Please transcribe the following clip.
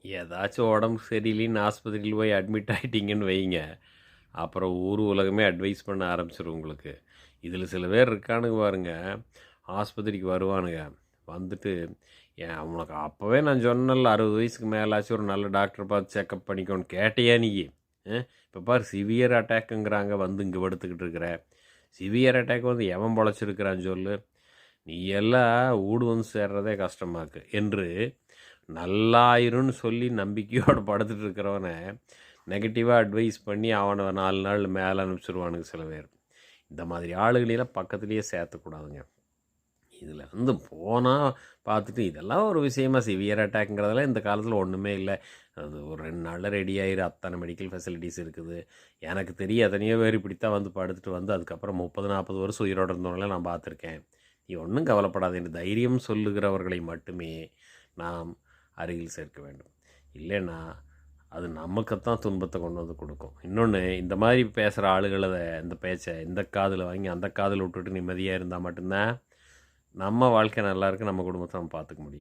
ஏதாச்சும் உடம்பு சரியில்லைன்னு ஆஸ்பத்திரியில் போய் அட்மிட் ஆகிட்டீங்கன்னு வைங்க, அப்புறம் ஊர் உலகமே அட்வைஸ் பண்ண ஆரம்பிச்சிடும் உங்களுக்கு. இதில் சில பேர் இருக்கானுங்க பாருங்க, ஆஸ்பத்திரிக்கு வருவானுங்க, வந்துட்டு ஏன் உனக்கு அப்போவே நான் சொன்னல 60 வயசுக்கு மேலாச்சும் ஒரு நல்ல டாக்டர் பார்த்து செக்கப் பண்ணிக்கோன்னு கேட்டியா நீ? இப்போ பாரு சிவியர் அட்டாக்குங்கிறாங்க, வந்து இங்கே படுத்துக்கிட்டு இருக்கிற. சிவியர் அட்டாக் வந்து எவன் பொழைச்சிருக்கிறான்னு சொல்லு. நீ எல்லாம் ஊடு வந்து சேர்றதே கஷ்டமாக்கு என்று நல்லாயிருன்னு சொல்லி நம்பிக்கையோடு படுத்துட்டு இருக்கிறவனை நெகட்டிவாக அட்வைஸ் பண்ணி அவனை 4 நாள் மேலே அனுப்பிச்சிடுவானுங்க சில பேர். இந்த மாதிரி ஆளுகளெல்லாம் பக்கத்துலேயே சேர்த்தக்கூடாதுங்க. இதில் வந்து போனால் பார்த்துட்டு இதெல்லாம் ஒரு விஷயமா, சிவியர் அட்டாக்ங்கிறதெல்லாம் இந்த காலத்தில் ஒன்றுமே இல்லை. அது ஒரு 2 நாளில் ரெடி ஆகிரு, அத்தனை மெடிக்கல் ஃபெசிலிட்டிஸ் இருக்குது. எனக்கு தெரிய எத்தனையோ பேர் இப்படித்தான் வந்து படுத்துட்டு வந்து அதுக்கப்புறம் 30-40 வருஷம் உயிரோடு இருந்தவங்களே நான் பார்த்துருக்கேன். நீ ஒன்றும் கவலைப்படாது என்று தைரியம் சொல்லுகிறவர்களை மட்டுமே நாம் அருகில் சேர்க்க வேண்டும். இல்லைன்னா அது நமக்குத்தான் துன்பத்தை கொண்டு வந்து கொடுக்கும். இன்னொன்று, இந்த மாதிரி பேசுகிற ஆளுகளை இந்த பேச்சை இந்த காதில் வாங்கி அந்த காதில் விட்டுட்டு நிம்மதியாக இருந்தால் மட்டும்தான் நம்ம வாழ்க்கை நல்லா இருக்குது, நம்ம குடும்பத்தை நம்ம பார்த்துக்க முடியும்.